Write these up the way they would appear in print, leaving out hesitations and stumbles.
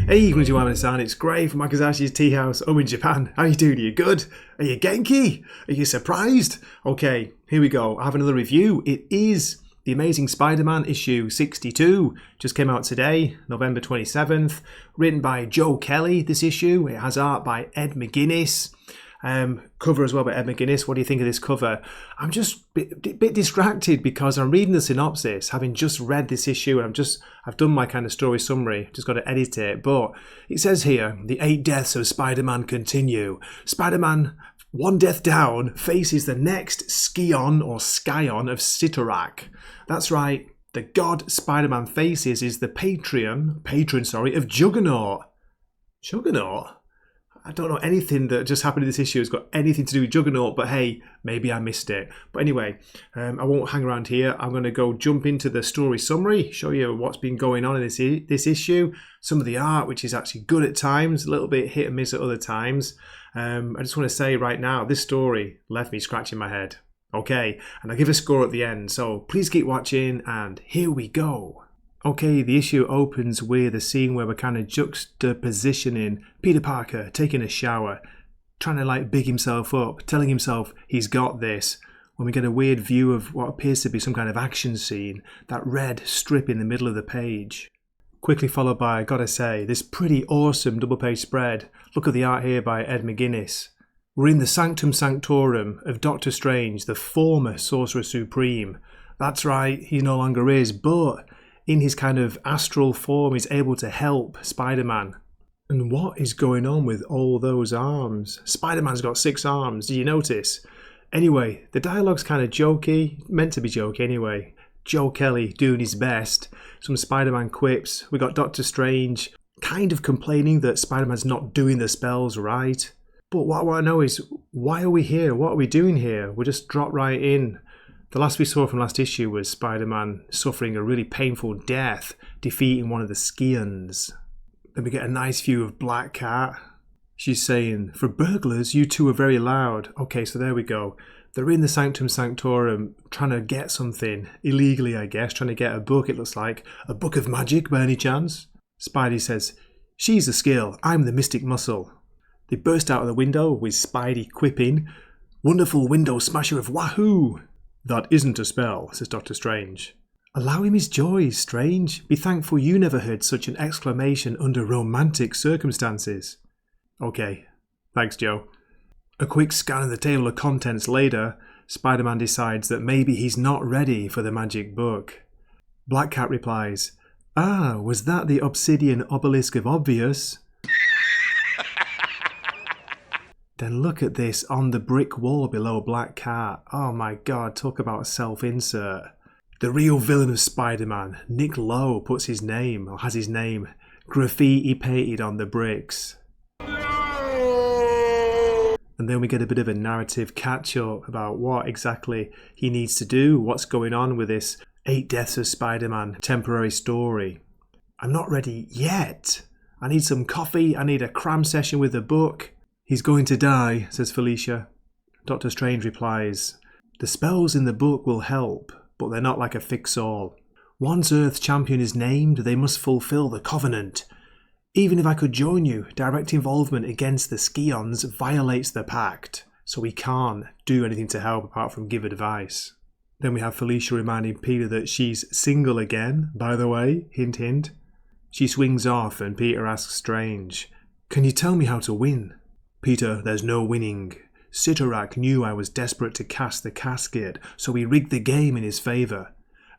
Hey, konnichiwa, it's Gray from Wakizashi's Teahouse. I'm in Japan. How you doing? Are you good? Are you genki? Are you surprised? Okay, here we go. I have another review. It is The Amazing Spider-Man issue 62. Just came out today, November 27th. Written by Joe Kelly, this issue. It has art by Ed McGuinnes. Cover as well by Ed McGuinnes. What do you think of this cover? I'm just a bit distracted because I'm reading the synopsis, having just read this issue, and I've done my kind of story summary, just got to edit it. But it says here, the 8 deaths of Spider-Man continue. Spider-Man, 1 death down, faces the next SCION of CYTTORAK. That's right, the god Spider-Man faces is the patron of Juggernaut. Juggernaut? I don't know anything that just happened in this issue has got anything to do with Juggernaut, but hey, maybe I missed it. But anyway, I won't hang around here. I'm going to go jump into the story summary, show you what's been going on in this issue, some of the art, which is actually good at times, a little bit hit and miss at other times. I just want to say right now, this story left me scratching my head. Okay, and I'll give a score at the end, so please keep watching, and here we go. Okay, the issue opens with a scene where we're kind of juxtapositioning Peter Parker taking a shower, trying to like big himself up, telling himself he's got this, when we get a weird view of what appears to be some kind of action scene, that red strip in the middle of the page. Quickly followed by, I gotta say, this pretty awesome double page spread. Look at the art here by Ed McGuinnes. We're in the Sanctum Sanctorum of Doctor Strange, the former Sorcerer Supreme. That's right, he no longer is, but in his kind of astral form, he's able to help Spider-Man. And what is going on with all those arms? Spider-Man's got 6 arms, did you notice? Anyway, the dialogue's kind of jokey, meant to be jokey anyway. Joe Kelly doing his best. Some Spider-Man quips. We got Doctor Strange kind of complaining that Spider-Man's not doing the spells right. But what I want to know is, why are we here? What are we doing here? We just drop right in. The last we saw from last issue was Spider-Man suffering a really painful death, defeating one of the SCIONs. Then we get a nice view of Black Cat. She's saying, "For burglars, you two are very loud." Okay, so there we go. They're in the Sanctum Sanctorum trying to get something, illegally I guess, trying to get a book, it looks like. A book of magic by any chance? Spidey says, "She's the skill, I'm the mystic muscle." They burst out of the window with Spidey quipping, "Wonderful window smasher of Wahoo!" "That isn't a spell," says Doctor Strange. "Allow him his joys, Strange. Be thankful you never heard such an exclamation under romantic circumstances." Okay, thanks Joe. A quick scan of the table of contents later, Spider-Man decides that maybe he's not ready for the magic book. Black Cat replies, "Ah, was that the obsidian obelisk of obvious?" Then look at this on the brick wall below Black Cat. Oh my god, talk about self-insert. The real villain of Spider-Man, Nick Lowe, has his name graffiti painted on the bricks. And then we get a bit of a narrative catch-up about what exactly he needs to do, what's going on with this 8 Deaths of Spider-Man temporary story. I'm not ready yet. I need some coffee, I need a cram session with the book. "He's going to die," says Felicia. Doctor Strange replies, "The spells in the book will help, but they're not like a fix-all. Once Earth Champion is named, they must fulfill the Covenant. Even if I could join you, direct involvement against the SCIONs violates the pact, so we can't do anything to help apart from give advice." Then we have Felicia reminding Peter that she's single again, by the way, hint hint. She swings off and Peter asks Strange, "Can you tell me how to win?" "Peter, there's no winning. CYTTORAK knew I was desperate to cast the casket, so he rigged the game in his favour.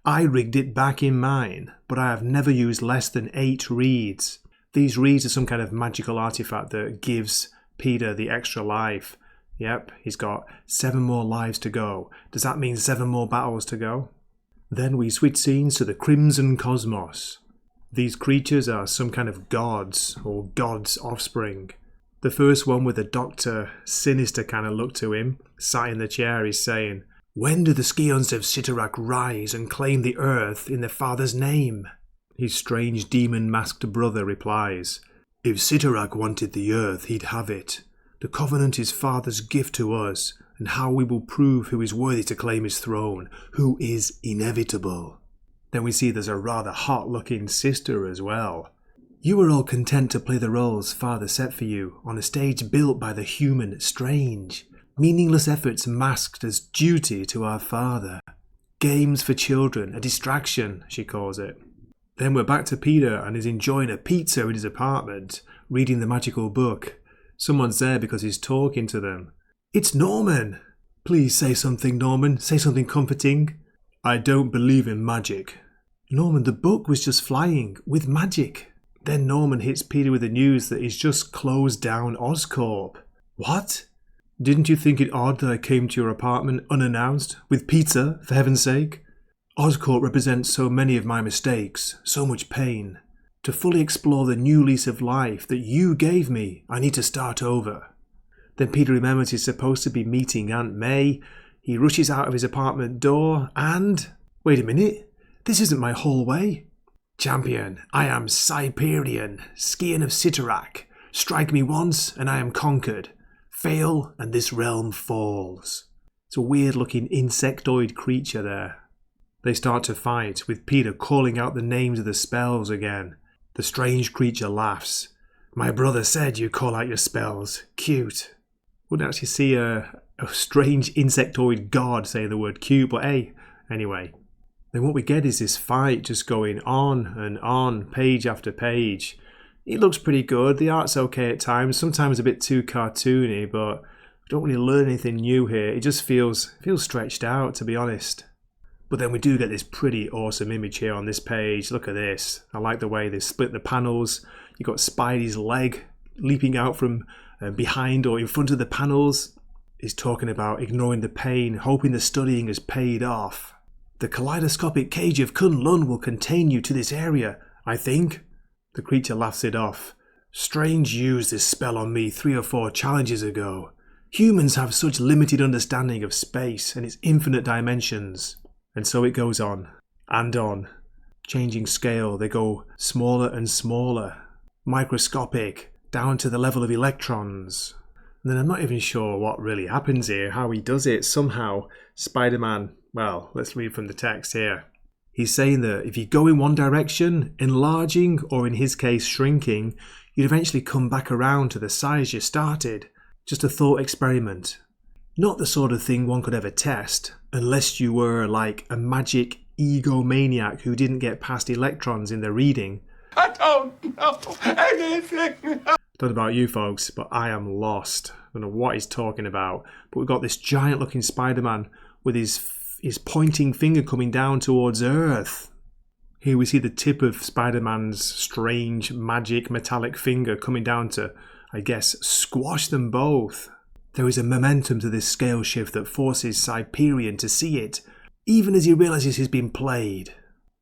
I rigged it back in mine, but I have never used less than 8 reeds. These reeds are some kind of magical artifact that gives Peter the extra life. Yep, he's got 7 more lives to go. Does that mean 7 more battles to go?" Then we switch scenes to the Crimson Cosmos. These creatures are some kind of gods, or gods' offspring. The first one with a Doctor Sinister kind of look to him, sat in the chair, is saying, "When do the SCIONs of CYTTORAK rise and claim the Earth in their father's name?" His strange demon-masked brother replies, "If CYTTORAK wanted the Earth, he'd have it. The Covenant is father's gift to us, and how we will prove who is worthy to claim his throne, who is inevitable." Then we see there's a rather hot-looking sister as well. You were all content to play the roles Father set for you on a stage built by the human strange. Meaningless efforts masked as duty to our Father. Games for children, a distraction, she calls it. Then we're back to Peter and he's enjoying a pizza in his apartment, reading the magical book. Someone's there because he's talking to them. It's Norman! Please say something, Norman. Say something comforting. I don't believe in magic. Norman, the book was just flying with magic. Then Norman hits Peter with the news that he's just closed down Oscorp. What? Didn't you think it odd that I came to your apartment unannounced, with pizza, for heaven's sake? Oscorp represents so many of my mistakes, so much pain. To fully explore the new lease of life that you gave me, I need to start over. Then Peter remembers he's supposed to be meeting Aunt May. He rushes out of his apartment door and... Wait a minute, this isn't my hallway. Champion, I am Cyperion, SCION of CYTTORAK. Strike me once and I am conquered. Fail and this realm falls. It's a weird looking insectoid creature there. They start to fight, with Peter calling out the names of the spells again. The strange creature laughs. My brother said you call out your spells. Cute. Wouldn't actually see a strange insectoid god saying the word cute, but hey, anyway. Then what we get is this fight just going on and on, page after page. It looks pretty good, the art's okay at times, sometimes a bit too cartoony, but we don't really learn anything new here. It just feels stretched out, to be honest. But then we do get this pretty awesome image here on this page. Look at this. I like the way they split the panels. You've got Spidey's leg leaping out from behind or in front of the panels. He's talking about ignoring the pain, hoping the studying has paid off. The kaleidoscopic cage of Kunlun will contain you to this area, I think. The creature laughs it off. Strange used this spell on me 3 or 4 challenges ago. Humans have such limited understanding of space and its infinite dimensions. And so it goes on, and on. Changing scale, they go smaller and smaller. Microscopic, down to the level of electrons. And then I'm not even sure what really happens here, how he does it. Somehow, Spider-Man, well, let's read from the text here. He's saying that if you go in one direction, enlarging, or in his case shrinking, you'd eventually come back around to the size you started. Just a thought experiment. Not the sort of thing one could ever test, unless you were like a magic egomaniac who didn't get past electrons in their reading. I don't know anything. Don't know about you folks, but I am lost. I don't know what he's talking about. But we've got this giant looking Spider-Man with his pointing finger coming down towards Earth. Here we see the tip of Spider-Man's strange magic metallic finger coming down to, I guess, squash them both. There is a momentum to this scale shift that forces Cyperion to see it, even as he realises he's been played.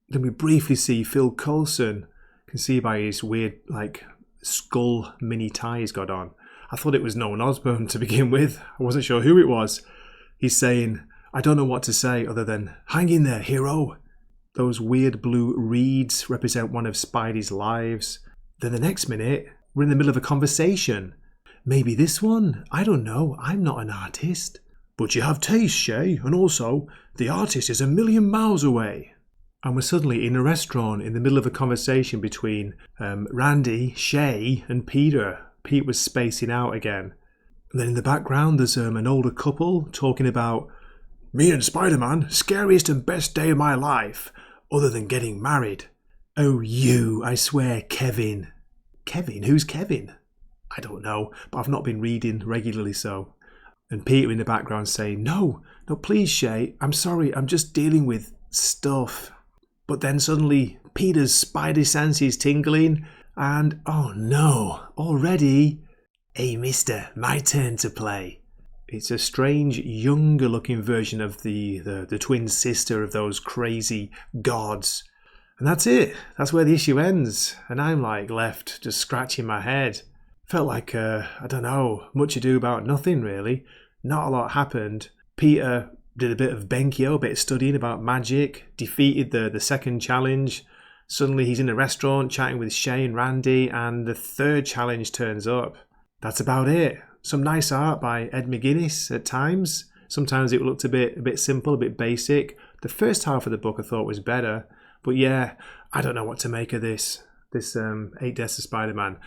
Then we briefly see Phil Coulson. You can see by his weird, skull mini tie he's got on. I thought it was Norman Osborn to begin with. I wasn't sure who it was. He's saying, I don't know what to say other than, hang in there, hero. Those weird blue reeds represent one of Spidey's lives. Then the next minute, we're in the middle of a conversation. Maybe this one? I don't know. I'm not an artist. But you have taste, Shay, and also, the artist is 1,000,000 miles away. And we're suddenly in a restaurant in the middle of a conversation between Randy, Shay, and Peter. Pete was spacing out again. And then in the background, there's an older couple talking about, me and Spider-Man, scariest and best day of my life, other than getting married. Oh, you, I swear, Kevin. Kevin? Who's Kevin? I don't know, but I've not been reading regularly, so. And Peter in the background saying, no, please, Shay, I'm sorry, I'm just dealing with stuff. But then suddenly, Peter's spidey senses tingling, and oh no, already? Hey, mister, my turn to play. It's a strange, younger looking version of the twin sister of those crazy gods. And that's it. That's where the issue ends. And I'm left just scratching my head. Felt like, I don't know, much ado about nothing really. Not a lot happened. Peter did a bit of Benkyo, a bit of studying about magic, defeated the second challenge. Suddenly he's in a restaurant chatting with Shay and Randy, and the third challenge turns up. That's about it. Some nice art by Ed McGuinnes at times. Sometimes it looked a bit simple, a bit basic. The first half of the book I thought was better. But yeah, I don't know what to make of this. this 8 Deaths of Spider-Man.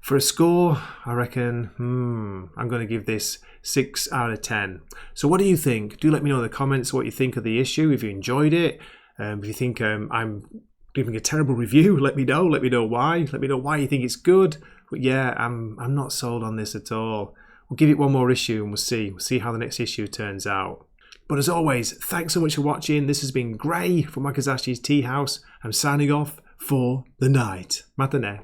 For a score, I reckon, I'm going to give this 6 out of 10. So what do you think? Do let me know in the comments what you think of the issue, if you enjoyed it. If you think I'm giving a terrible review, let me know. Let me know why. Let me know why you think it's good. But yeah, I'm not sold on this at all. We'll give it one more issue and we'll see how the next issue turns out. But as always, thanks so much for watching. This has been Gray from Wakizashi's Teahouse. I'm signing off for the night. Matane.